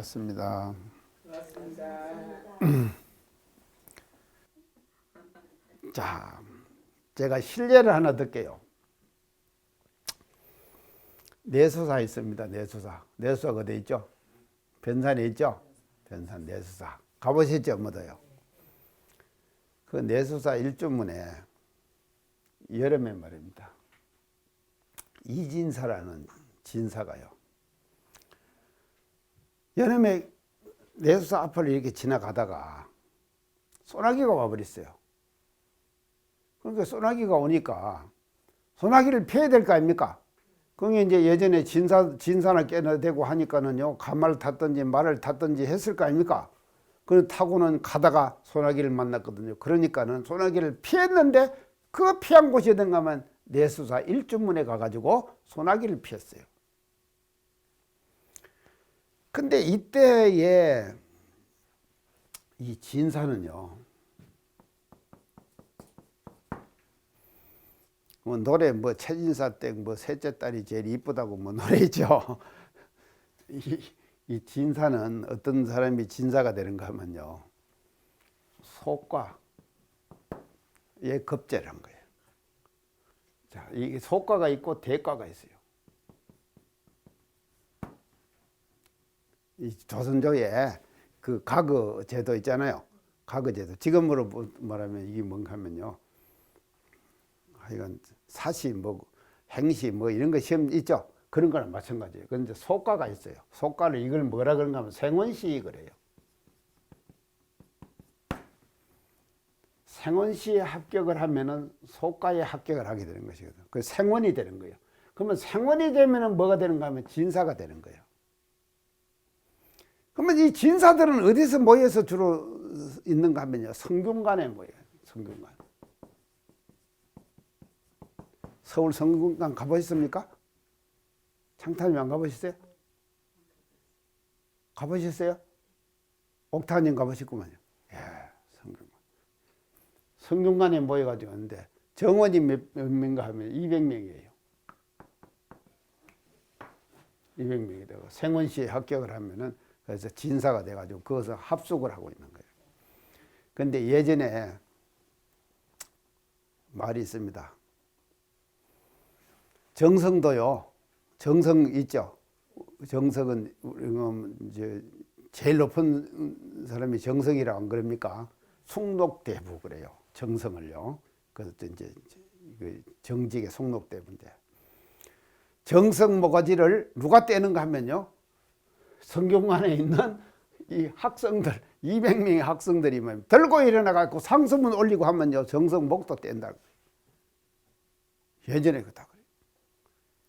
반갑습니다. 자, 제가 실례를 하나 듣게요. 내수사 있습니다. 내수사가 어디 있죠? 변산에 있죠? 변산 내수사. 가보셨죠? 뭐도요? 그 내수사 일주문에 여름에 말입니다. 이진사라는 진사가요. 여름에 내수사 앞을 이렇게 지나가다가 소나기가 와버렸어요. 그러니까 소나기가 오니까 소나기를 피해야 될 거 아닙니까? 그게 이제 예전에 진사나 깨나대고 하니까는요, 가마를 탔든지 말을 탔든지 했을 거 아닙니까? 그 타고는 가다가 소나기를 만났거든요. 그러니까는 소나기를 피했는데 그 피한 곳이 어딘가 하면 내수사 일주문에 가가지고 소나기를 피했어요. 근데 이때에 이 진사는요, 뭐 노래 최진사 댁 셋째 딸이 제일 이쁘다고 노래죠. 이 진사는 어떤 사람이 진사가 되는가 하면요, 소과의 급제란 거예요. 자, 이게 소과가 있고 대과가 있어요. 이 조선조에 그 가거 제도 있잖아요. 가거 제도. 지금으로 말하면 이게 뭔가 하면요, 이건 사시 행시 이런 거 시험 있죠. 그런 거랑 마찬가지예요. 그런데 소과가 있어요. 소과를 이걸 뭐라 그런가 하면 생원시익을 해요. 생원시에 합격을 하면은 소과에 합격을 하게 되는 것이거든요. 그 생원이 되는 거예요. 그러면 생원이 되면은 뭐가 되는가 하면 진사가 되는 거예요. 그러면 이 진사들은 어디서 모여서 주로 있는가 하면요, 성균관에 모여요. 성균관. 서울 성균관 가보셨습니까? 창타님 안 가보셨어요? 가보셨어요? 옥타님 가보셨구만요. 예, 성균관. 성균관에 모여가지고 있는데 정원이 몇 명인가 하면 200명이에요. 200명이 되고 생원시에 합격을 하면은 그래서 진사가 돼가지고 거기서 합숙을 하고 있는 거예요. 근데 예전에 말이 있습니다. 정성도요. 정성 있죠. 정성은 이제 제일 높은 사람이 정성이라고 안 그럽니까? 숭록대부 그래요. 정성을요. 그래서 이제 정직의 숭록대부인데, 정성 모가지를 누가 떼는가 하면요, 성균관에 있는 이 학생들 200명의 학생들이 들고 일어나가지고 상소문 올리고 하면요, 정성 목도 뗀다고. 예전에 그다 그래요.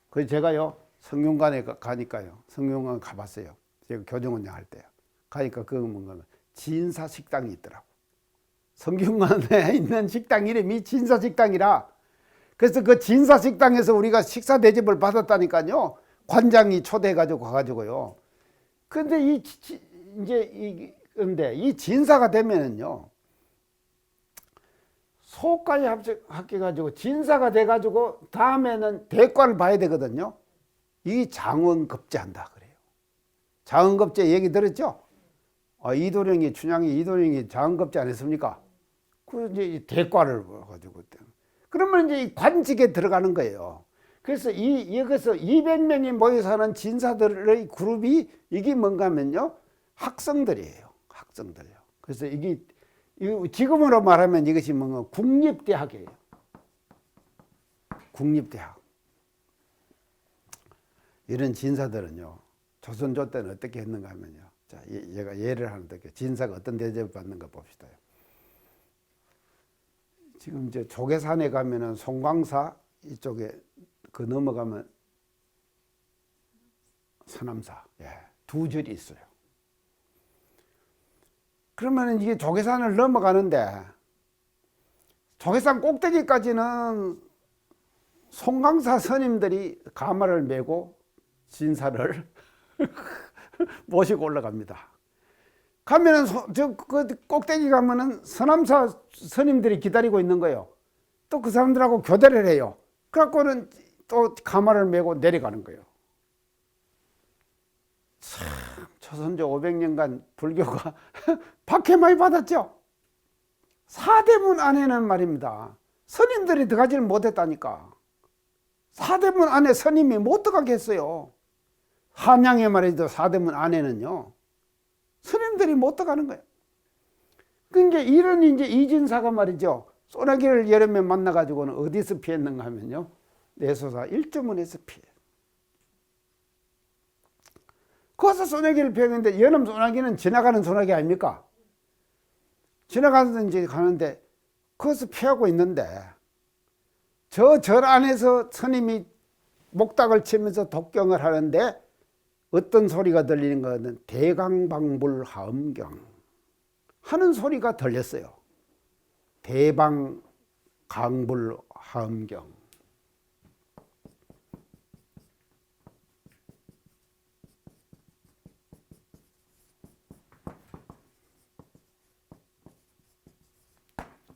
그래서 제가요, 성균관에 가니까요, 성균관 가봤어요. 제가 교정원장 할 때요. 가니까 그 뭔가 진사 식당이 있더라고. 성균관에 있는 식당 이름이 진사 식당이라. 그래서 그 진사 식당에서 우리가 식사 대접을 받았다니까요. 관장이 초대해가지고 가가지고요. 근데 근데 이 진사가 되면은요, 소과에 합격해가지고 진사가 돼가지고 다음에는 대과를 봐야 되거든요. 이 장원급제한다 그래요. 장원급제 얘기 들었죠? 춘향이 이도령이 장원급제 안 했습니까? 그 이제 대과를 가지고 그러면 이제 이 관직에 들어가는 거예요. 그래서 여기서 200명이 모여서 하는 진사들의 그룹이 이게 뭔가 하면요, 학생들이에요. 학생들요. 그래서 이게 지금으로 말하면 이것이 뭔가 국립대학이에요. 국립대학. 이런 진사들은요, 조선조 때는 어떻게 했는가 하면요, 자, 얘가 예를 하나 더, 진사가 어떤 대접을 받는가 봅시다. 지금 이제 조계산에 가면은 송광사 이쪽에 그 넘어가면 서남사, 예, 두 절이 있어요. 그러면 이게 조계산을 넘어가는데 조계산 꼭대기까지는 송광사 스님들이 가마를 메고 진사를 모시고 올라갑니다. 가면은 그 꼭대기 가면은 서남사 스님들이 기다리고 있는 거예요. 또 그 사람들하고 교대를 해요. 그래갖고는 또 가마를 메고 내려가는 거예요. 참 조선조 500년간 불교가 박해 많이 받았죠. 사대문 안에는 말입니다. 스님들이 들어가지를 못했다니까. 사대문 안에 스님이 못 들어가게 했어요. 한양에 말이죠. 사대문 안에는요. 스님들이 못 들어가는 거예요. 그러니까 이런 이제 이진사가 말이죠. 소나기를 여름에 만나가지고는 어디서 피했는가 하면요. 내소사 일조문에서 피해. 거기서 소나기를 피했는데 여름 소나기는 지나가는 소나기 아닙니까? 지나가서 이제 가는데 거기서 피하고 있는데 저 절 안에서 스님이 목닥을 치면서 독경을 하는데 어떤 소리가 들리는 거는 대강방불하엄경 하는 소리가 들렸어요. 대방강불하엄경.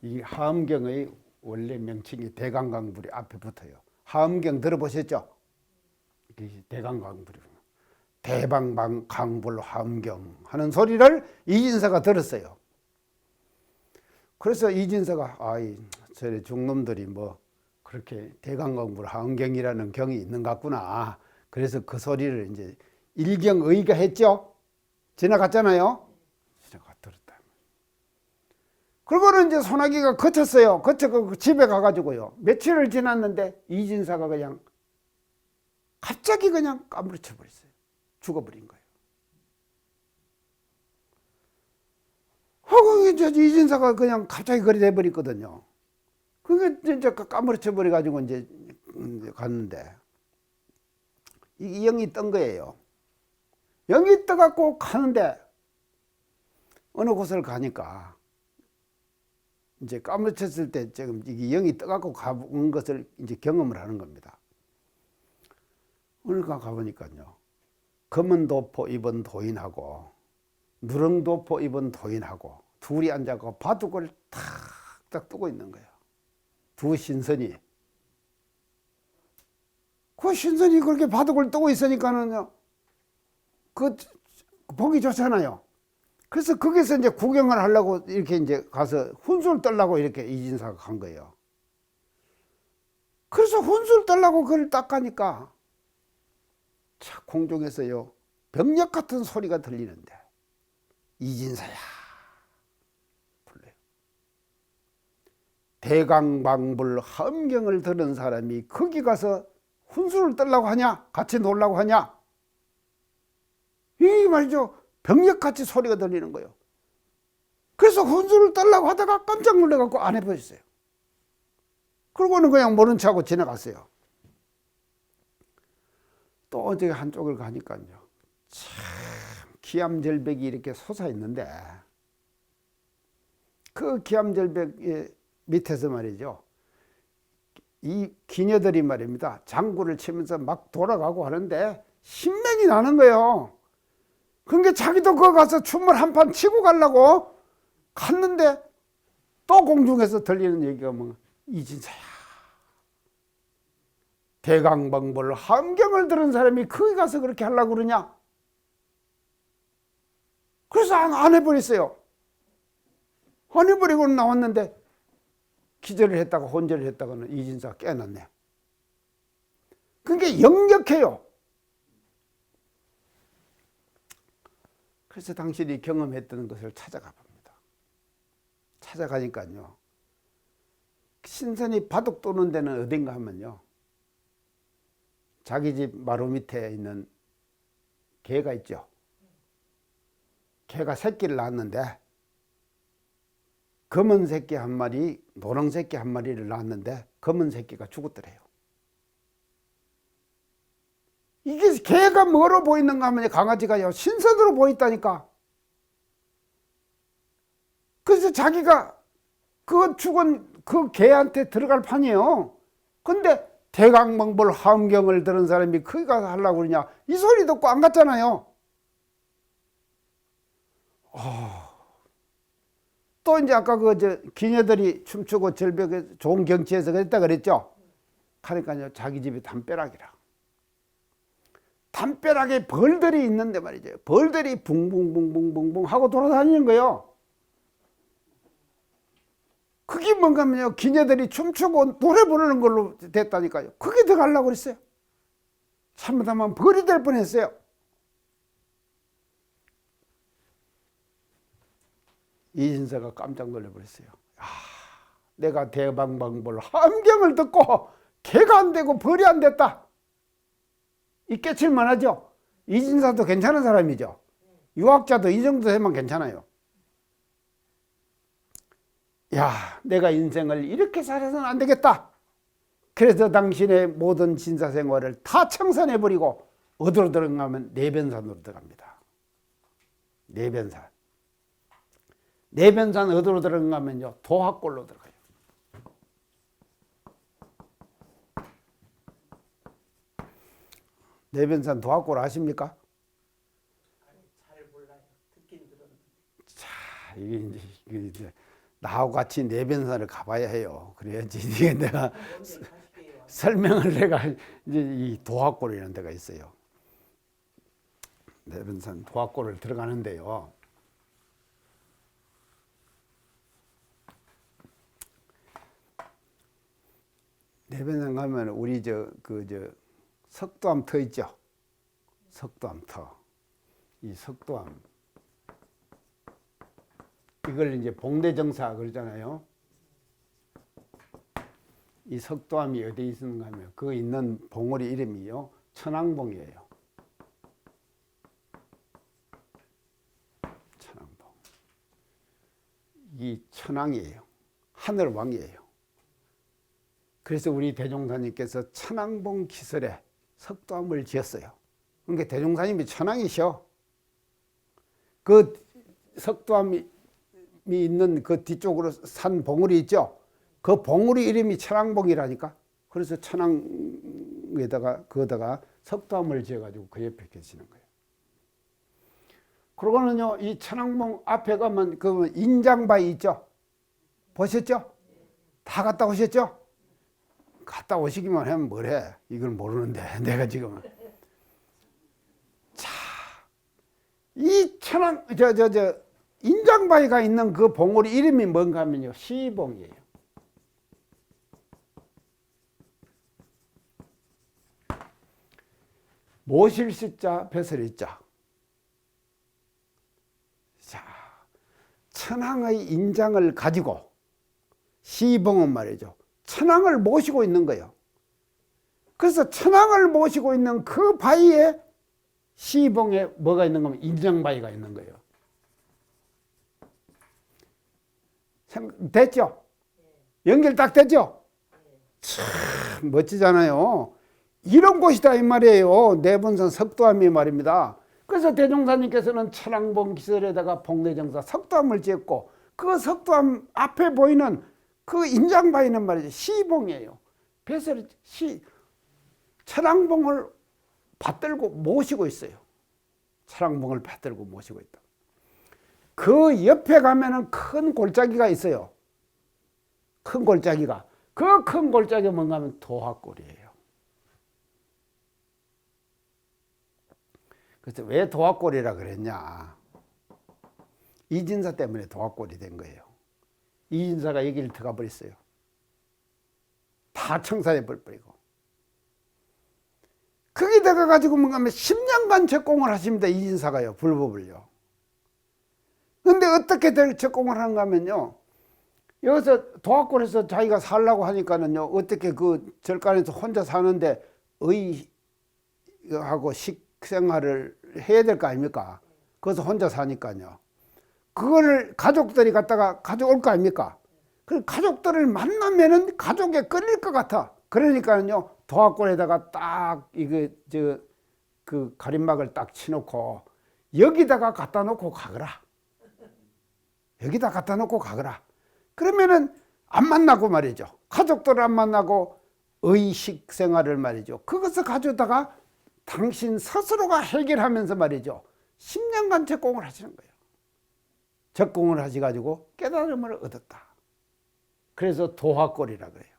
이 하엄경의 원래 명칭이 대강강불이 앞에 붙어요. 하엄경 들어보셨죠? 이게 대강강불이 대방강불 하엄경 하는 소리를 이진사가 들었어요. 그래서 이진사가 저리 중놈들이 뭐 그렇게 대강강불 하엄경이라는 경이 있는 것 같구나. 그래서 그 소리를 이제 일경의가 했죠. 지나갔잖아요. 지나가 들었다. 그러고는 이제 소나기가 그쳤어요. 그쳐서 집에 가가지고요. 며칠을 지났는데 이진사가 그냥 갑자기 그냥 까무러쳐 버렸어요. 죽어버린 거예요. 하고 이제 이진사가 그냥 갑자기 그리 돼버렸거든요. 그게 진짜 까무러쳐 버려가지고 이제 갔는데 이 영이 뜬 거예요. 영이 떠갖고 가는데 어느 곳을 가니까 이제 까무러쳤을 때 지금 이게 영이 떠갖고 가본 것을 이제 경험을 하는 겁니다. 오늘 가보니까요. 검은 도포 입은 도인하고 누렁 도포 입은 도인하고 둘이 앉아서 바둑을 탁탁 뜨고 있는 거예요. 두 신선이. 그 신선이 그렇게 바둑을 뜨고 있으니까는요. 그 보기 좋잖아요. 그래서 거기서 이제 구경을 하려고 이렇게 이제 가서 훈수를 떨라고 이렇게 이진사가 간 거예요. 그래서 훈수를 떨라고 그걸 딱 가니까 차 공중에서요 병력 같은 소리가 들리는데 이진사야 불러요. 대강방불 하엄경을 들은 사람이 거기 가서 훈수를 떨라고 하냐? 같이 놀라고 하냐? 이 말이죠. 병력같이 소리가 들리는 거예요. 그래서 훈수를 떨라고 하다가 깜짝 놀라갖고 안 해버렸어요. 그러고는 그냥 모른 척하고 지나갔어요. 또 어제 한쪽을 가니까요. 참 기암절벽이 이렇게 솟아있는데 그 기암절벽 밑에서 말이죠. 이 기녀들이 말입니다. 장구를 치면서 막 돌아가고 하는데 신명이 나는 거예요. 그러니까 자기도 거기 가서 춤을 한 판 치고 가려고 갔는데 또 공중에서 들리는 얘기가 뭐 이진사야. 대강방불 하엄경을 들은 사람이 거기 가서 그렇게 하려고 그러냐? 그래서 안 해버렸어요. 안 해버리고 나왔는데 기절을 했다가 혼절을 했다가는 이진사가 깨어났네. 그게 역력해요. 그래서 당신이 경험했던 것을 찾아가 봅니다. 찾아가니까요. 신선이 바둑 도는 데는 어딘가 하면요. 자기 집 마루 밑에 있는 개가 있죠. 개가 새끼를 낳았는데 검은 새끼 한 마리, 노랑 새끼 한 마리를 낳았는데 검은 새끼가 죽었더래요. 이게 개가 뭐로 보이는가 하면 강아지가요. 신선으로 보였다니까. 그래서 자기가 그 죽은 그 개한테 들어갈 판이에요. 근데 대강방불 하엄경을 들은 사람이 거기 가서 하려고 그러냐. 이 소리 듣고 안 갔잖아요. 또 이제 아까 기녀들이 춤추고 절벽에 좋은 경치에서 그랬다 그랬죠. 그러니까요. 자기 집이 담벼락이라. 담벼락에 벌들이 있는데 말이죠. 벌들이 붕붕붕붕붕붕 하고 돌아다니는 거예요. 그게 뭔가 하면요, 기녀들이 춤추고 노래 부르는 걸로 됐다니까요. 그게 더 가려고 그랬어요. 잘못하면 벌이 될 뻔했어요. 이진사가 깜짝 놀라버렸어요. 내가 대방방벌 함경을 듣고 개가 안 되고 벌이 안 됐다. 이 깨칠만 하죠. 이진사도 괜찮은 사람이죠. 유학자도 이 정도 되면 괜찮아요. 야, 내가 인생을 이렇게 살아서는 안 되겠다. 그래서 당신의 모든 진사 생활을 다 청산해버리고 어디로 들어가면 내변산으로 들어갑니다. 내변산. 내변산 어디로 들어가면요, 도학골로 들어가요. 내변산 도학골 아십니까? 아니, 잘 몰라요. 듣긴 들었는데. 자, 이게 이제 나하고 같이 내변산을 가봐야 해요. 그래야지 이게 내가 설명을 내가 이제 이 도학골이라는 데가 있어요. 내변산 도학골을 들어가는데요. 내변산 가면 우리 석도암터 있죠. 석도암터. 이 석도암. 이걸 이제 봉대정사 그러잖아요. 이 석도암이 어디에 있는가 하면 그 있는 봉우리 이름이요, 천왕봉이에요. 천왕봉. 이 천왕이에요. 하늘왕이에요. 그래서 우리 대종사님께서 천왕봉 기설에 석도암을 지었어요. 그러니까 대종사님이 천왕이셔. 그 석도암이 있는 그 뒤쪽으로 산 봉우리 있죠. 그 봉우리 이름이 천왕봉이라니까. 그래서 천왕에다가 거기다가 석도암을 지어가지고 그 옆에 계시는 거예요. 그러고는요, 이 천왕봉 앞에 가면 그 인장바위 있죠. 보셨죠? 다 갔다 오셨죠? 갔다 오시기만 하면 뭐래? 이걸 모르는데 내가 지금. 자, 이 천왕 인장바위가 있는 그 봉우리 이름이 뭔가 하면요, 시봉이에요. 모실 시자, 벼슬 자. 자, 천왕의 인장을 가지고 시봉은 말이죠, 천왕을 모시고 있는 거예요. 그래서 천왕을 모시고 있는 그 바위에 시봉에 뭐가 있는 거면 인장바위가 있는 거예요. 됐죠? 연결 딱 됐죠? 참 멋지잖아요. 이런 곳이다 이 말이에요. 내분산 석도암이 말입니다. 그래서 대종사님께서는 천왕봉 기설에다가 봉대정사 석도암을 지었고, 그 석도암 앞에 보이는 그 인장바위는 말이죠, 시봉이에요. 그래서 천왕봉을 받들고 모시고 있어요. 천왕봉을 받들고 모시고 있다. 그 옆에 가면은 큰 골짜기가 있어요. 큰 골짜기가. 그 큰 골짜기가 뭔가 하면 도학골이에요. 그래서 왜 도학골이라 그랬냐? 이진사 때문에 도학골이 된 거예요. 이진사가 여기를 들어가 버렸어요. 다 청산해 버리고. 거기 들어가가지고 뭔가 하면 10년간 적공을 하십니다. 이진사가요. 불법을요. 근데 어떻게 적공을 하는가 하면요, 여기서 도학골에서 자기가 살라고 하니까는요, 어떻게 그 절간에서 혼자 사는데 의하고 식생활을 해야 될 거 아닙니까? 거기서 혼자 사니까요. 그거를 가족들이 갖다가 가져올 거 아닙니까? 그 가족들을 만나면은 가족에 끌릴 것 같아. 그러니까요, 도학골에다가 딱 그 가림막을 딱 치놓고 여기다가 갖다 놓고 가거라. 여기다 갖다 놓고 가거라. 그러면은 안 만나고 말이죠. 가족들 안 만나고 의식 생활을 말이죠. 그것을 가져다가 당신 스스로가 해결하면서 말이죠, 10년간 적공을 하시는 거예요. 적공을 하셔가지고 깨달음을 얻었다. 그래서 도학골이라 그래요.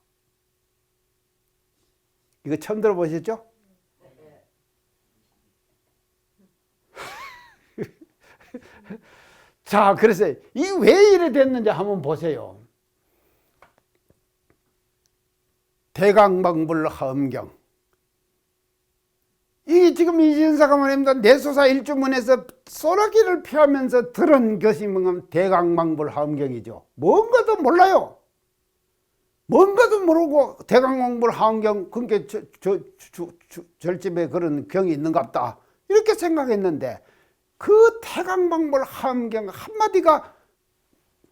이거 처음 들어보셨죠? 자, 그래서 이 왜 이래 됐는지 한번 보세요. 대강방불하엄경. 이 지금 이진사가 말입니다. 내소사 일주문에서 소나기를 피하면서 들은 것이 뭔가 대강방불하엄경이죠. 뭔가도 몰라요. 뭔가도 모르고 대강방불하엄경, 그러니까 절집에 그런 경이 있는갑다 이렇게 생각했는데, 그 대강방불하엄경 한마디가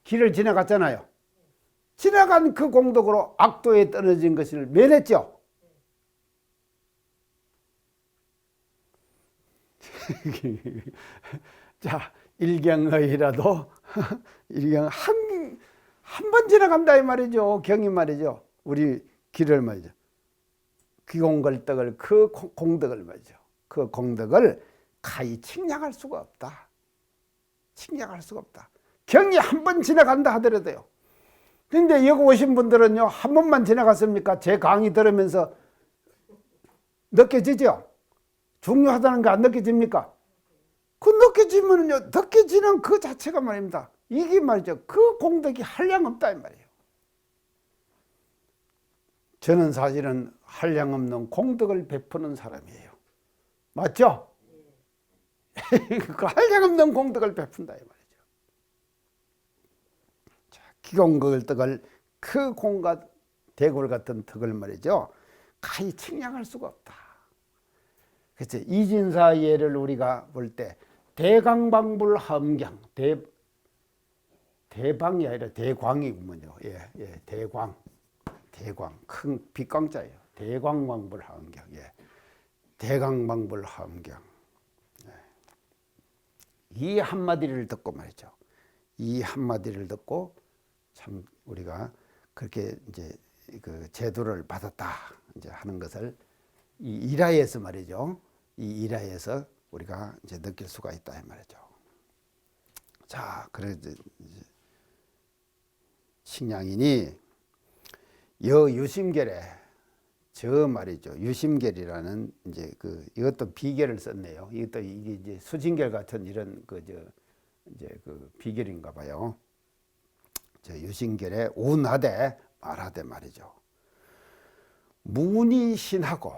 길을 지나갔잖아요. 지나간 그 공덕으로 악도에 떨어진 것을 면했죠. 자, 일경의라도 일경 한 번 지나간다 이 말이죠. 경이 말이죠. 우리 길을 말이죠. 귀공걸덕을, 그 공덕을 말이죠. 그 공덕을 가히 칭량할 수가 없다. 칭량할 수가 없다. 경이 한 번 지나간다 하더라도요. 근데 여기 오신 분들은요, 한 번만 지나갔습니까? 제 강의 들으면서 느껴지죠? 중요하다는 거 안 느껴집니까? 그 느껴지면요, 느껴지는 그 자체가 말입니다. 이게 말이죠. 그 공덕이 한량없다 이 말이에요. 저는 사실은 한량없는 공덕을 베푸는 사람이에요. 맞죠? 그 한량없는 공덕을 베푼다 이 말이죠. 자, 기공걸덕을, 그 공과 대굴 같은 덕을 말이죠, 가히 칭량할 수가 없다. 그래서 이진사 예를 우리가 볼 때 대강방불하엄경, 대방이 아니라 대광이군요. 예, 대광, 큰 빛광자예요. 대광방불하엄경, 예, 대강방불하엄경. 예. 이 한마디를 듣고 말이죠. 이 한마디를 듣고 참 우리가 그렇게 이제 그 제도를 받았다 이제 하는 것을 이 일화에서 말이죠. 이 일화에서 우리가 이제 느낄 수가 있다 이 말이죠. 자, 그래서 식량이니 여유심결에 저 말이죠. 유심결이라는 이제 그 이것도 비결을 썼네요. 이것도 이게 이제 수진결 같은 이런 이제 그 비결인가 봐요. 저 유심결에 운하되 말하되 말이죠. 문이신하고,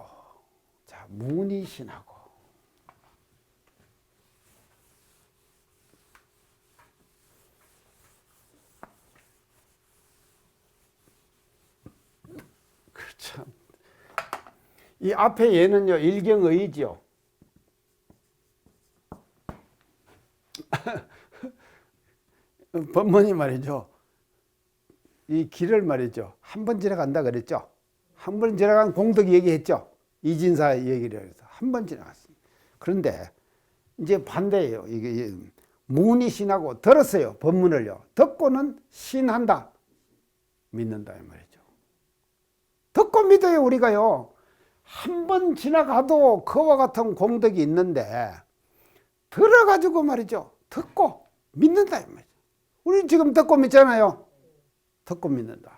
자, 문이신하고. 그렇죠. 이 앞에 얘는요, 일경의죠. 법문이 말이죠. 이 길을 말이죠. 한 번 지나간다 그랬죠. 한 번 지나간 공덕 얘기했죠. 이진사 얘기를 해서 한 번 지나갔습니다. 그런데 이제 반대예요. 이게 문이 신하고 들었어요. 법문을요. 듣고는 신한다. 믿는다 이 말이죠. 듣고 믿어요. 우리가요. 한 번 지나가도 그와 같은 공덕이 있는데 들어가지고 말이죠. 듣고 믿는다 이 말이죠. 우리 지금 듣고 믿잖아요. 듣고 믿는다.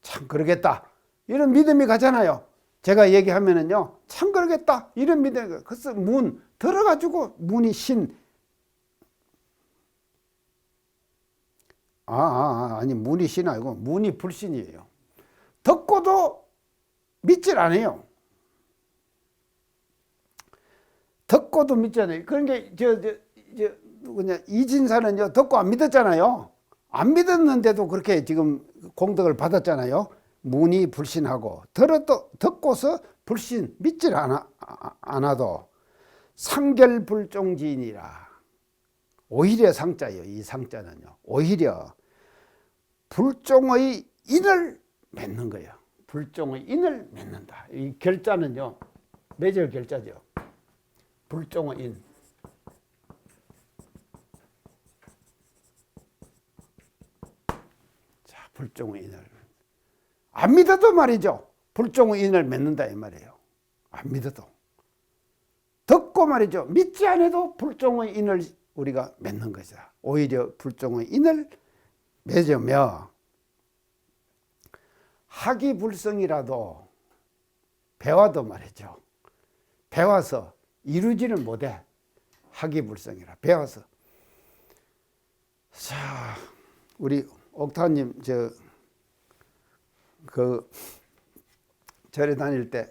참 그러겠다. 이런 믿음이 가잖아요. 제가 얘기하면은요. 참 그러겠다. 이런 믿음이. 그래서 문 들어가지고 문이 신. 아니 문이 신 아니고 문이 불신이에요. 듣고도 믿질 않아요. 듣고도 믿잖아요. 그러니까 누구냐 이진사는요 듣고 안 믿었잖아요. 안 믿었는데도 그렇게 지금 공덕을 받았잖아요. 문이 불신하고 듣고서 불신 믿질 않아도 상결불종지인이라. 오히려 상자예요. 이 상자는요. 오히려 불종의 인을 맺는 거예요. 불종의 인을 맺는다. 이 결자는요. 매절 결자죠. 불종의 인. 자, 불종의 인을. 안 믿어도 말이죠. 불종의 인을 맺는다 이 말이에요. 안 믿어도. 듣고 말이죠. 믿지 않아도 불종의 인을 우리가 맺는 거죠. 오히려 불종의 인을 맺으며 학이불성이라도 배워도 말이죠. 배워서 이루지는 못해. 학이불성이라 배워서. 자, 우리 옥타님 그 절에 다닐 때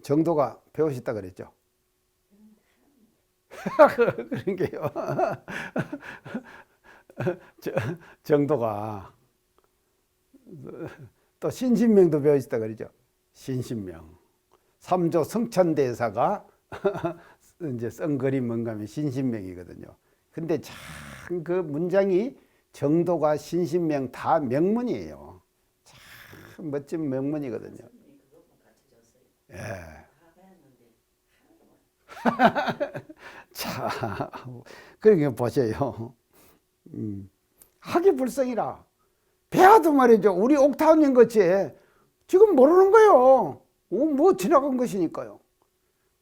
정도가 배우셨다 그랬죠? 그런 게요. 정도가 또 신신명도 배우셨다 그러죠. 신신명. 삼조 성찬대사가 이제 쓴 글이 뭔가 하면 신신명이거든요. 근데 참 그 문장이 정도가 신신명 다 명문이에요. 참 멋진 명문이거든요. 예. 자, 그러니까 보세요. 학이불성이라 배워도 말이죠. 우리 옥타님 같이 지금 모르는 거예요. 뭐 지나간 것이니까요.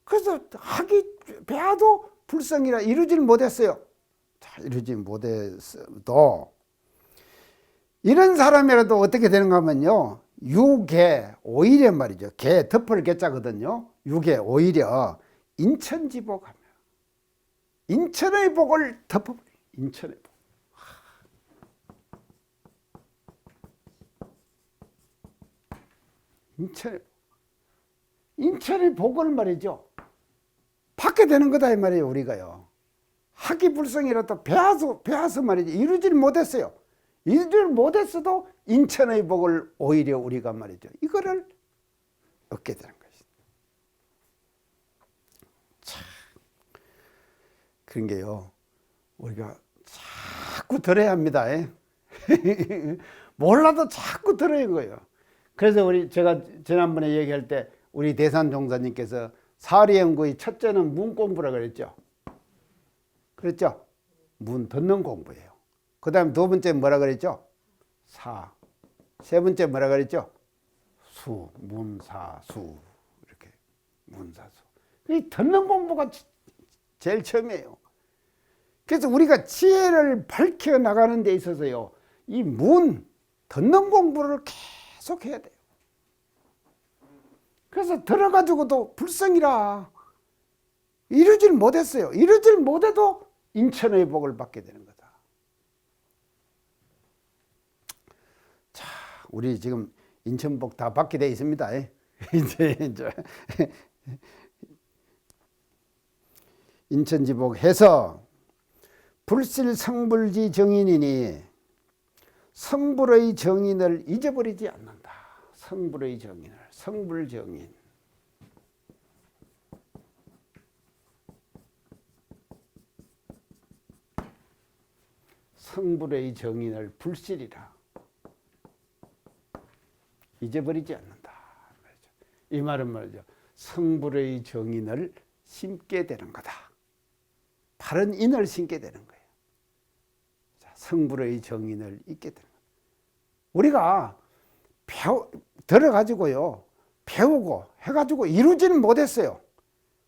그래서 배워도 불성이라 이루질 못했어요. 자, 이루지 못했어도 이런 사람이라도 어떻게 되는가 하면요. 유계 오히려 말이죠. 개 덮을 개자거든요. 유계 오히려 인천지복하며 인천의 복을 덮어버려요. 인천의 복. 인천의 복을 말이죠. 받게 되는 거다 이 말이에요. 우리가요. 학이불성이라도 배워서 말이죠. 이루질 못했어요. 이루질 못했어도 인천의 복을 오히려 우리가 말이죠. 이거를 얻게 되는 것이죠. 참 그런 게요. 우리가 자꾸 들어야 합니다. 몰라도 자꾸 들어야 거예요. 그래서 제가 지난번에 얘기할 때 우리 대산 종사님께서 사리연구의 첫째는 문 공부라 그랬죠. 그랬죠? 문 듣는 공부예요. 그 다음에 두 번째 뭐라 그랬죠? 사. 세 번째 뭐라 그랬죠? 수. 문사수. 이렇게. 문사수. 이 듣는 공부가 제일 처음이에요. 그래서 우리가 지혜를 밝혀 나가는 데 있어서요. 이 듣는 공부를 계속 해야 돼요. 그래서 들어가지고도 불성이라 이루질 못했어요. 이루질 못해도 인천의 복을 받게 되는 거다. 자, 우리 지금 인천복 다 받게 돼 있습니다. 이제 인천지복 해서 불실성불지 정인이니 성불의 정인을 잊어버리지 않는다. 성불의 정인을, 성불정인. 성불의 정인을 불실이라 잊어버리지 않는다. 이 말은 말이죠. 성불의 정인을 심게 되는 거다. 바른 인을 심게 되는 거예요. 성불의 정인을 잊게 되는 거예요. 우리가 들어가지고요. 배우고 해가지고 이루지는 못했어요.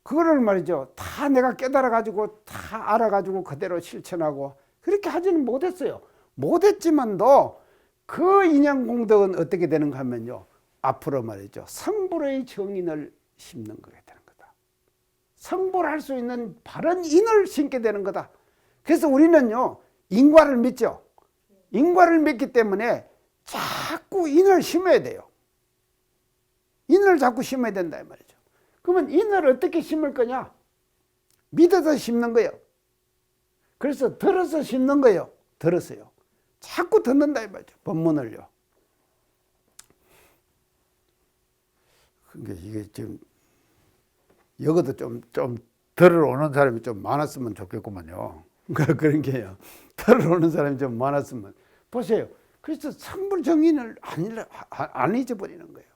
그거를 말이죠. 다 내가 깨달아가지고 다 알아가지고 그대로 실천하고 그렇게 하지는 못했어요. 못했지만도 그 인양공덕은 어떻게 되는가 하면요. 앞으로 말이죠. 성불의 정인을 심는 거게 되는 거다. 성불할 수 있는 바른 인을 심게 되는 거다. 그래서 우리는요. 인과를 믿죠. 인과를 믿기 때문에 자꾸 인을 심어야 돼요. 인을 자꾸 심어야 된다 이 말이죠. 그러면 인을 어떻게 심을 거냐? 믿어서 심는 거예요. 그래서 들어서 심는 거예요. 들었어요. 자꾸 듣는다 이 말이죠. 법문을요. 그러니까 이게 지금 여기도 좀 들으러 오는 사람이 좀 많았으면 좋겠구만요. 그런 게요. 들으러 오는 사람이 좀 많았으면. 보세요. 그래서 성불정인을 안 잊어버리는 거예요.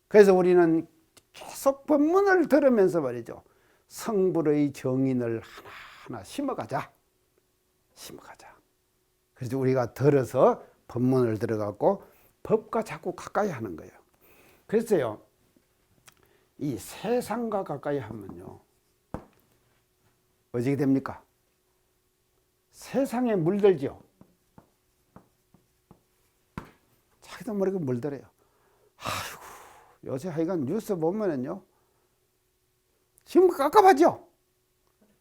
그래서 우리는 계속 법문을 들으면서 말이죠. 성불의 정인을 하나하나 심어가자. 심어가자. 그래서 우리가 들어서 법문을 들어갖고 법과 자꾸 가까이 하는 거예요. 그래서요. 이 세상과 가까이 하면요. 어떻게 됩니까? 세상에 물들죠. 자기도 모르게 물들어요. 아이고, 요새 하여간 뉴스 보면은요. 지금 깝깝하죠?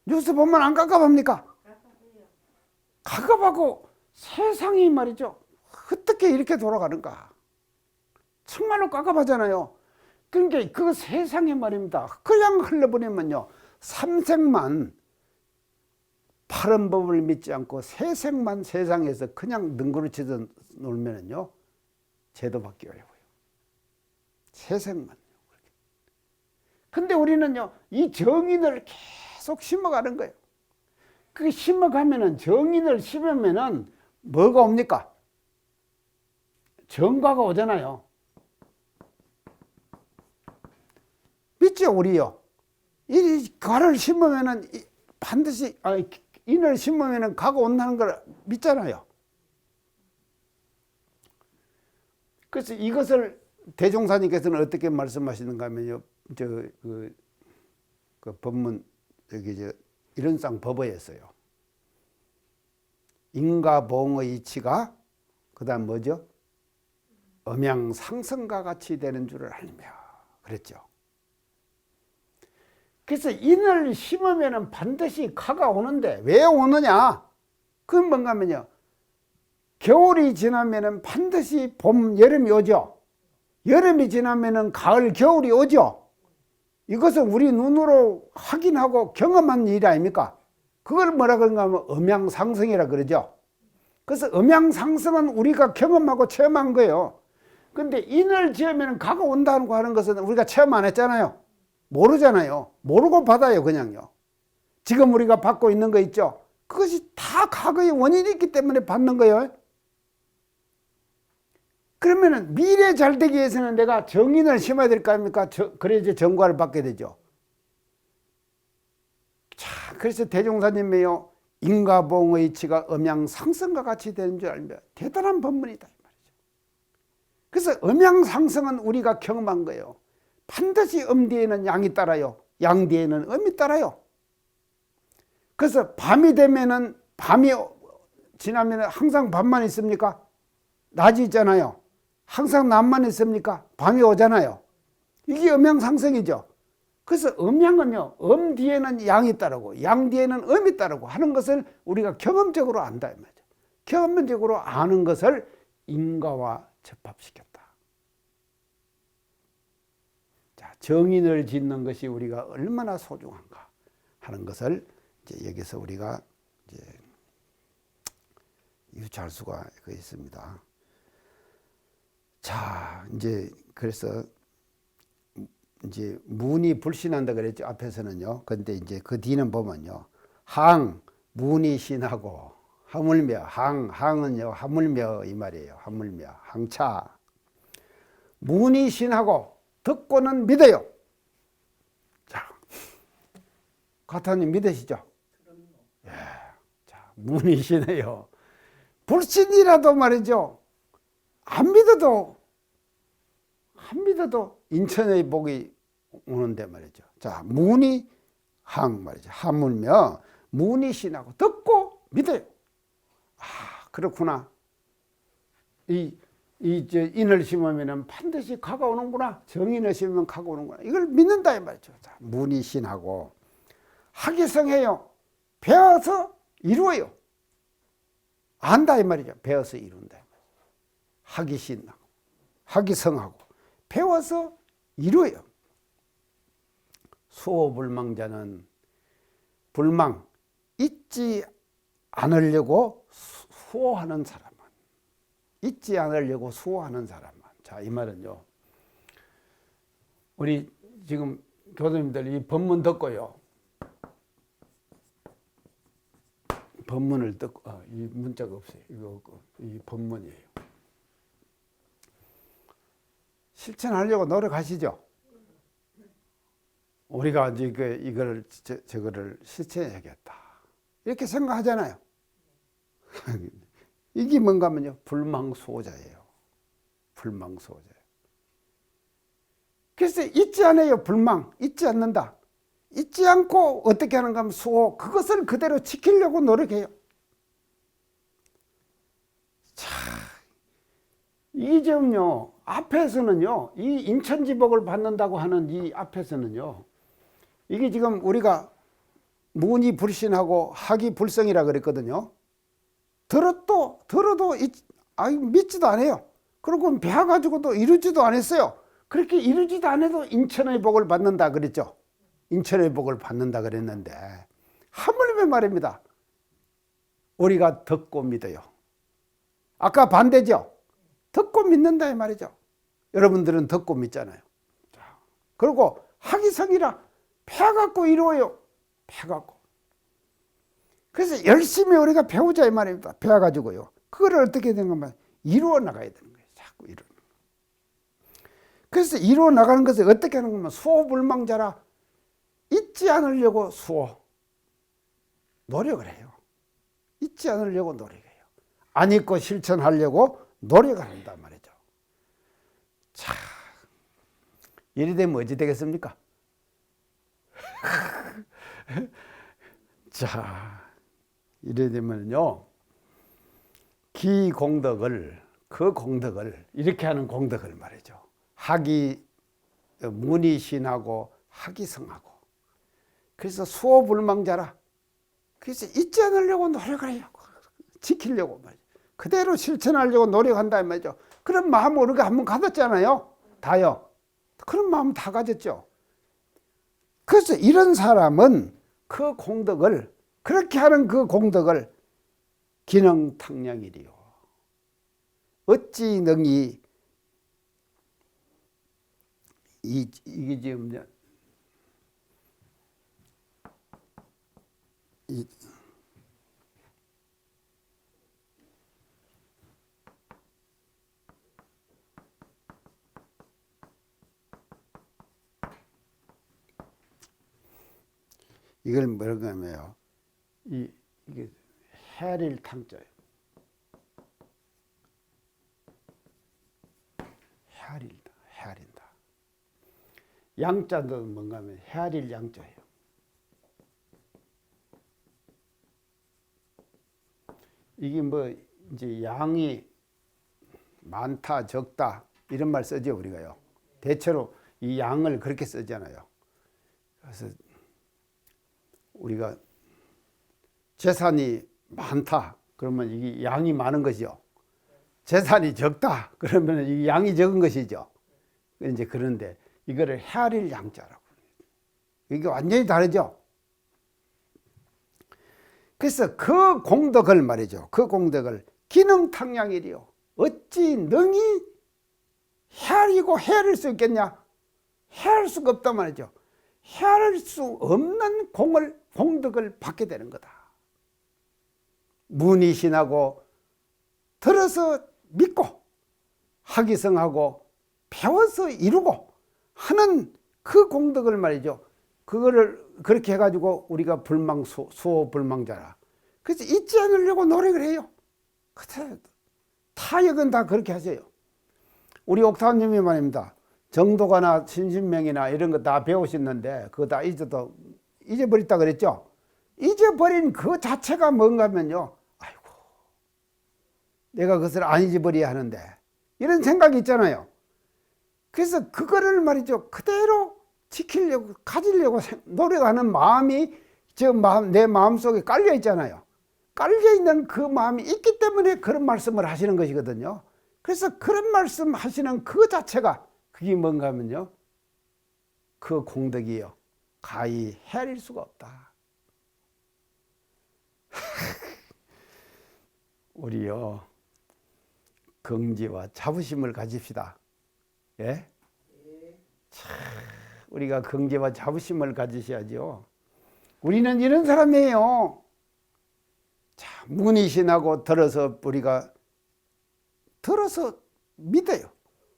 뉴스 보면 안 깝깝합니까? 깝깝하고 세상이 말이죠. 어떻게 이렇게 돌아가는가? 정말로 깝깝하잖아요. 그러니까 그 세상에 말입니다. 그냥 흘러버리면요. 삼생만 바른 법을 믿지 않고 세생만 세상에서 그냥 능그러치듯 놀면은요. 제도받기 어려워요. 세생만요. 근데 우리는요. 이 정인을 계속 심어가는 거예요. 그 심어가면은 정인을 심으면은 뭐가 옵니까? 정과가 오잖아요. 믿죠, 우리요. 이 과를 심으면은 반드시 인을 심으면은 과가 온다는 걸 믿잖아요. 그래서 이것을 대종사님께서는 어떻게 말씀하시는가 하면요. 그 법문 여기 일원상 법어였어요. 인과봉의 이치가 그다음 뭐죠? 음양상승과 같이 되는 줄을 알며 그랬죠. 그래서 인을 심으면 반드시 가가 오는데 왜 오느냐? 그건 뭔가 하면요. 겨울이 지나면 반드시 봄, 여름이 오죠. 여름이 지나면 가을, 겨울이 오죠. 이것은 우리 눈으로 확인하고 경험한 일 아닙니까? 그걸 뭐라 그런가 하면 음양상승이라 그러죠. 그래서 음양상승은 우리가 경험하고 체험한 거예요. 근데 인을 지으면 가가 온다는 거 하는 것은 우리가 체험 안 했잖아요. 모르잖아요. 모르고 받아요, 그냥요. 지금 우리가 받고 있는 거 있죠? 그것이 다 과거의 원인이 있기 때문에 받는 거예요. 그러면은 미래 잘 되기 위해서는 내가 정인을 심어야 될 거 아닙니까? 그래야지 정과를 받게 되죠. 자, 그래서 대종사님이요. 인과봉의 이치가 음양상승과 같이 되는 줄 알며 대단한 법문이다. 이 말이죠. 그래서 음양상승은 우리가 경험한 거예요. 반드시 음 뒤에는 양이 따라요. 양 뒤에는 음이 따라요. 그래서 밤이 되면은 밤이 지나면 항상 밤만 있습니까? 낮이 있잖아요. 항상 낮만 있습니까? 밤이 오잖아요. 이게 음양상승이죠. 그래서 음양은요. 음 뒤에는 양이 따르고 양 뒤에는 음이 따르고 하는 것을 우리가 경험적으로 안다 이 말이죠. 경험적으로 아는 것을 인과와 접합시켰다. 자, 정인을 짓는 것이 우리가 얼마나 소중한가 하는 것을 이제 여기서 우리가 이제 유추할 수가 있습니다. 자, 이제 그래서 이제 문이 불신한다 그랬죠. 앞에서는요. 근데 이제 그 뒤는 보면요. 항, 문이 신하고 하물며, 항은요. 하물며 이 말이에요. 하물며, 항차. 문이 신하고 듣고는 믿어요. 자, 가타님 믿으시죠? 예. 자, 문이 신해요. 불신이라도 말이죠. 안 믿어도 인천의 복이 오는데 말이죠. 자, 문이 항 말이죠. 하물며 문이 신하고 듣고 믿어요. 아, 그렇구나. 인을 심으면 반드시 가가 오는구나. 정인을 심으면 가가 오는구나. 이걸 믿는다 이 말이죠. 자, 문이 신하고 학이성해요. 배워서 이루어요. 안다 이 말이죠. 배워서 이룬다. 학이 신하고 학이 성하고 배워서 이루어요. 수호불망자는 불망 잊지 않으려고 수호하는 사람만, 잊지 않으려고 수호하는 사람만. 자, 이 말은요. 우리 지금 교수님들 이 법문 듣고요. 법문을 듣고 이 문자가 없어요. 이거 이 법문이에요. 실천하려고 노력하시죠? 우리가 이걸 저거를 실천해야겠다. 이렇게 생각하잖아요. 이게 뭔가 하면요. 불망수호자예요. 불망수호자예요. 그래서 잊지 않아요. 불망. 잊지 않는다. 잊지 않고 어떻게 하는가 하면 수호. 그것을 그대로 지키려고 노력해요. 자, 이 점요. 앞에서는요. 이 인천지복을 받는다고 하는 이 앞에서는요. 이게 지금 우리가 문이 불신하고 학이 불성이라 그랬거든요. 들어도 믿지도 않아요. 그리고 배워가지고도 이루지도 않았어요. 그렇게 이루지도 않아도 인천의 복을 받는다 그랬죠. 인천의 복을 받는다 그랬는데 하물며 말입니다. 우리가 듣고 믿어요. 아까 반대죠. 듣고 믿는다 이 말이죠. 여러분들은 듣고 믿잖아요. 그리고 학이성이라 배워갖고 이루어요. 배워갖고. 그래서 열심히 우리가 배우자 이 말입니다. 배워가지고요. 그거를 어떻게 되는 거면 이루어 나가야 되는 거예요. 자꾸 이루어. 그래서 이루어 나가는 것을 어떻게 하는 거면 수호불망자라 잊지 않으려고 노력을 해요. 잊지 않으려고 노력해요. 안 잊고 실천하려고 노력을 한단 말이죠. 자, 이래 되면 어찌 되겠습니까? 자, 이래 되면요, 그 공덕을 이렇게 하는 공덕을 말이죠. 문이신하고 학이성하고. 그래서 수호불망자라. 그래서 잊지 않으려고 노력을 해요. 지키려고 말이죠. 그대로 실천하려고 노력한다 말이죠. 그런 마음 우리가 한번 가졌잖아요. 다요. 그런 마음 다 가졌죠. 그래서 이런 사람은 그 공덕을, 그렇게 하는 그 공덕을 기능탕량이리요. 어찌 능히 이게 지금 이걸 뭐라고 하면요. 이게 해릴 탕자예요. 헤아린다. 양자도 뭔가 하면 헤아릴 양자예요. 이게 뭐 이제 양이 많다, 적다 이런 말 쓰죠 우리가요. 대체로 이 양을 그렇게 쓰잖아요. 그래서 우리가 재산이 많다 그러면 이게 양이 많은 것이죠. 재산이 적다 그러면 이 양이 적은 것이죠. 이제 그런데 이거를 헤아릴 양자라고. 이게 완전히 다르죠. 그래서 그 공덕을 말이죠. 그 공덕을 기능탕량이리요. 어찌 능히 헤아리고 헤아릴 수 있겠냐? 헤아릴 수가 없단 말이죠. 헤아릴 수 없는 공덕을 받게 되는 거다. 문이신하고 들어서 믿고 학이성하고 배워서 이루고 하는 그 공덕을 말이죠. 그거를 그렇게 해가지고 우리가 수호불망자라. 그래서 잊지 않으려고 노력을 해요. 타역은 다 그렇게 하세요. 우리 옥타님이 말입니다. 정도가나 신신명이나 이런 거 다 배우셨는데 그거 다 잊어버렸다 그랬죠. 잊어버린 그 자체가 뭔가 하면요. 아이고 내가 그것을 안 잊어버려야 하는데 이런 생각이 있잖아요. 그래서 그거를 말이죠. 그대로 지키려고 가지려고 노력하는 마음이 내 마음속에 깔려 있잖아요. 깔려 있는 그 마음이 있기 때문에 그런 말씀을 하시는 것이거든요. 그래서 그런 말씀 하시는 그 자체가 그게 뭔가 하면요. 그 공덕이요. 가히 헤아릴 수가 없다. 우리요. 긍지와 자부심을 가집시다. 예? 참, 우리가 긍지와 자부심을 가지셔야죠. 우리는 이런 사람이에요. 자, 문이신하고 우리가 들어서 믿어요.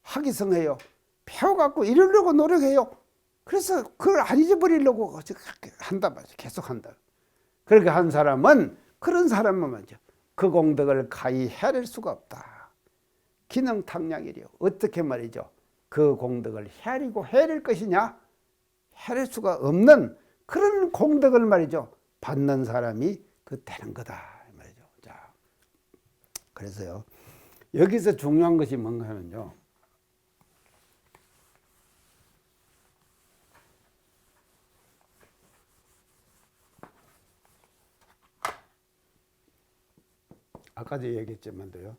학이성해요. 배워갖고 이루려고 노력해요. 그래서 그걸 안 잊어버리려고 한단 말이죠. 계속 한다. 그렇게 한 사람은 그런 사람은 말이죠. 그 공덕을 가히 헤아릴 수가 없다. 기능탕량이래요. 어떻게 말이죠. 그 공덕을 헤아릴 것이냐? 헤아릴 수가 없는 그런 공덕을 말이죠. 받는 사람이 되는 거다. 말이죠. 자, 그래서요. 여기서 중요한 것이 뭔가 하면요. 아까도 얘기했지만도요.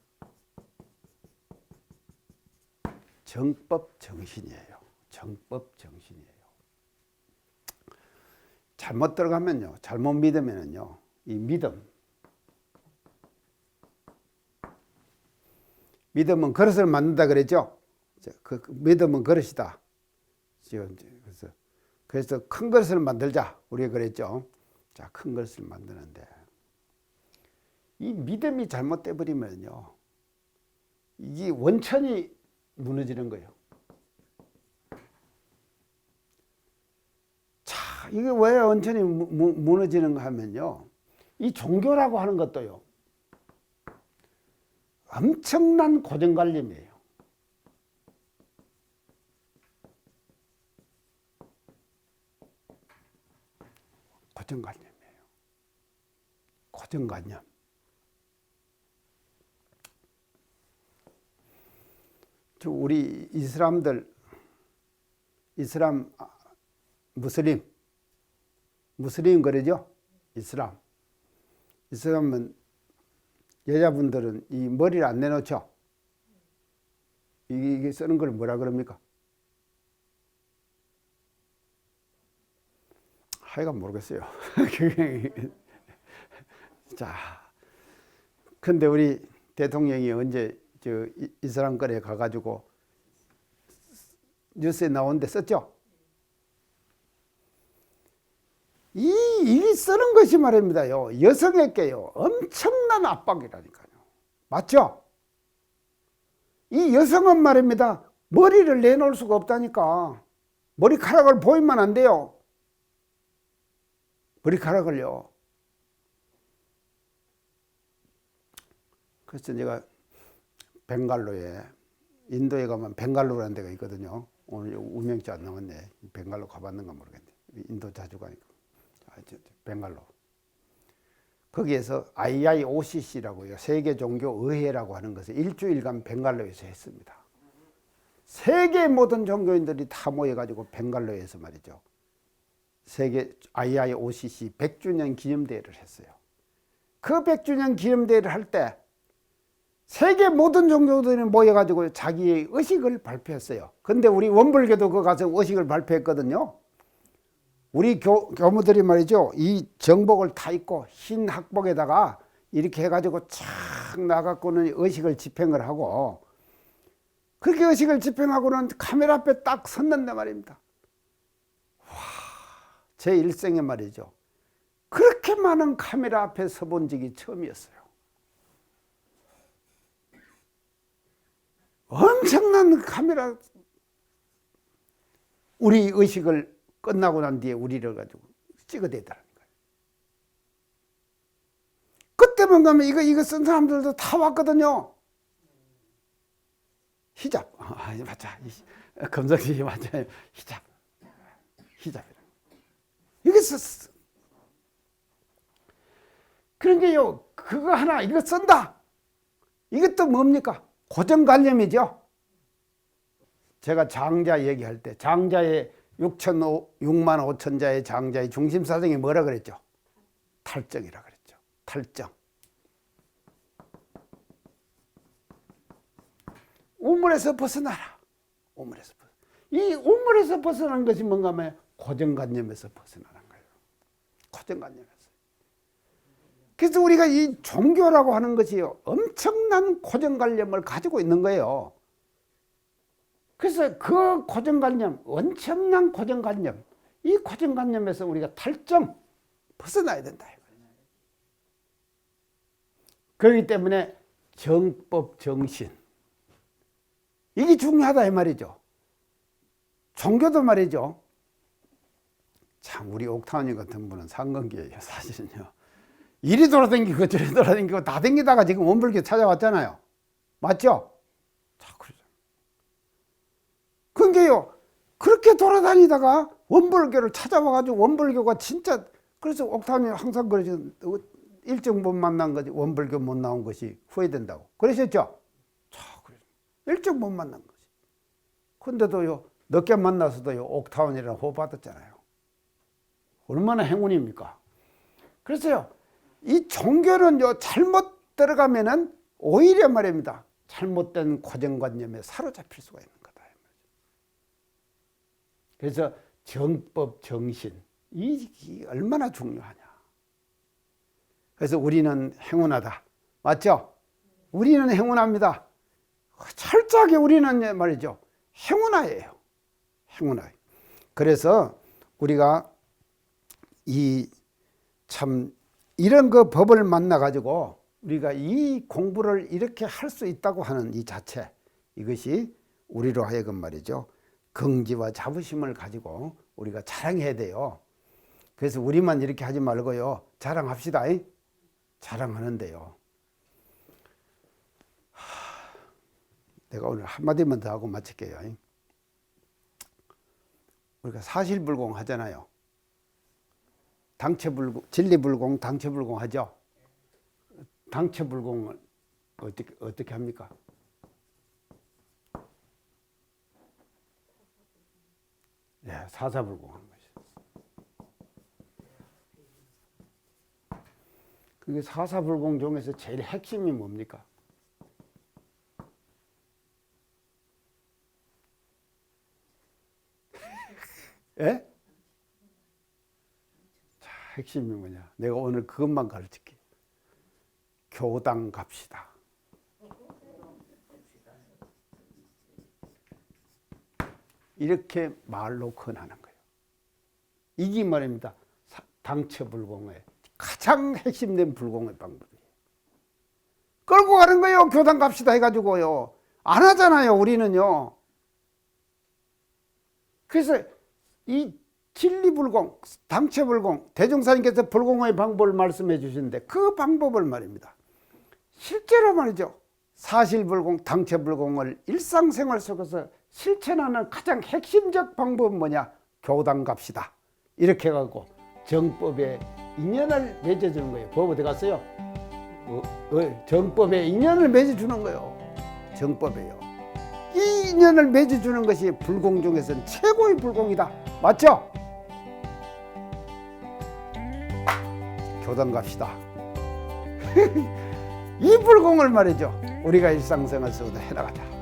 정법 정신이에요. 정법 정신이에요. 잘못 들어가면요, 잘못 믿으면요, 이 믿음은 그릇을 만든다 그랬죠. 그 믿음은 그릇이다. 그래서 큰 그릇을 만들자 우리가 그랬죠. 자, 큰 그릇을 만드는데 이 믿음이 잘못돼 버리면요, 이게 원천이 무너지는 거예요. 자, 이게 왜 원천이 무너지는가 하면요, 이 종교라고 하는 것도요, 엄청난 고정관념이에요. 고정관념이에요. 고정관념. 우리 이슬람들, 무슬림 그러죠? 이슬람은 여자분들은 이 머리를 안 내놓죠? 이게 쓰는 걸 뭐라 그럽니까? 하여간 모르겠어요. 자, 근데 우리 대통령이 언제 이슬람 거리에 가가지고 뉴스에 나오는데 썼죠? 이 쓰는 것이 말입니다요, 여성에게요 엄청난 압박이라니까요. 맞죠? 이 여성은 말입니다, 머리를 내놓을 수가 없다니까. 머리카락을 보이면 안 돼요. 머리카락을요. 그래서 제가 벵갈로에, 인도에 가면 벵갈로라는 데가 있거든요. 오늘 우명자 안 나왔네. 벵갈로 가봤는가 모르겠네. 인도 자주 가니까. 벵갈로. 거기에서 IIOCC라고요, 세계 종교 의회라고 하는 것을 일주일간 벵갈로에서 했습니다. 세계 모든 종교인들이 다 모여가지고 벵갈로에서 말이죠, 세계 IIOCC 100주년 기념대회를 했어요. 그 100주년 기념대회를 할 때 세계 모든 종교들이 모여가지고 자기의 의식을 발표했어요. 근데 우리 원불교도 그 가서 의식을 발표했거든요. 우리 교무들이 말이죠, 이 정복을 다 입고 흰 학복에다가 이렇게 해가지고 착 나가고는 의식을 집행을 하고, 그렇게 의식을 집행하고는 카메라 앞에 딱 섰는데 말입니다. 와, 제 일생에 말이죠, 그렇게 많은 카메라 앞에 서본 적이 처음이었어요. 엄청난 카메라, 우리 의식을 끝나고 난 뒤에 우리를 가지고 찍어대더라는 거예요. 그때만 가면 이거 쓴 사람들도 다 왔거든요. 히잡. 맞아. 검정지 맞아요. 히잡이라. 이게 썼어. 그런 게요, 그거 하나, 이거 쓴다. 이것도 뭡니까? 고정관념이죠. 제가 장자 얘기할 때, 장자의 6만 5천자의 장자의 중심사정이 뭐라 그랬죠? 탈정이라 그랬죠. 탈정. 우물에서 벗어나라. 이 우물에서 벗어나는 것이 뭔가 하면 고정관념에서 벗어나는 거예요. 고정관념에서. 그래서 우리가 이 종교라고 하는 것이요, 엄청난 고정관념을 가지고 있는 거예요. 그래서 그 고정관념, 엄청난 고정관념, 이 고정관념에서 우리가 탈정, 벗어나야 된다. 그렇기 때문에 정법, 정신, 이게 중요하다 이 말이죠. 종교도 말이죠. 참 우리 옥타원님 같은 분은 상건기예요, 사실은요. 이리 돌아다니고 저리 돌아다니고 다 다니다가 지금 원불교 찾아왔잖아요. 맞죠? 자, 그러죠. 그게요, 그렇게 돌아다니다가 원불교를 찾아와가지고 원불교가 진짜, 그래서 옥타원님 항상 그러죠. 일찍 못 만난 거지, 원불교 못 나온 것이 후회된다고 그러셨죠? 자, 그러죠. 일찍 못 만난 거지. 근데도요, 늦게 만나서도요, 옥타원이라는 호흡 받았잖아요. 얼마나 행운입니까? 그래서요, 이 종교는요, 잘못 들어가면은 오히려 말입니다. 잘못된 고정관념에 사로잡힐 수가 있는 거다. 그래서 정법, 정신 이 얼마나 중요하냐. 그래서 우리는 행운하다. 맞죠? 우리는 행운합니다. 철저하게 우리는 말이죠. 행운아예요. 행운아. 그래서 우리가 이런 그 법을 만나 가지고 우리가 이 공부를 이렇게 할 수 있다고 하는 이 자체, 이것이 우리로 하여금 말이죠. 긍지와 자부심을 가지고 우리가 자랑해야 돼요. 그래서 우리만 이렇게 하지 말고요. 자랑합시다. 자랑하는데요. 내가 오늘 한마디만 더 하고 마칠게요. 우리가 사실불공 하잖아요. 당체불공, 진리불공, 당체불공 하죠. 당체불공을 어떻게 합니까? 네, 사사불공 하는 것이죠. 그게 사사불공 중에서 제일 핵심이 뭡니까? 예? 자, 핵심이 뭐냐? 내가 오늘 그것만 가르칠게. 교당 갑시다. 이렇게 말로 권하는 거예요. 이게 말입니다. 당체불공의 가장 핵심된 불공의 방법이에요. 끌고 가는 거예요. 교당 갑시다 해가지고요. 안 하잖아요. 우리는요. 그래서 이 진리불공, 당체불공, 대종사님께서 불공의 방법을 말씀해 주시는데 그 방법을 말입니다. 실제로 말이죠. 사실불공, 당체불공을 일상생활 속에서 실천하는 가장 핵심적 방법은 뭐냐? 교당 갑시다. 이렇게 해갖고 정법에 인연을 맺어주는 거예요. 법 어디 갔어요? 정법에 인연을 맺어주는 거예요. 정법에요. 이 인연을 맺어주는 것이 불공 중에서는 최고의 불공이다. 맞죠? 교당 갑시다. 이 불공을 말이죠. 우리가 일상생활 속에서 해나가자.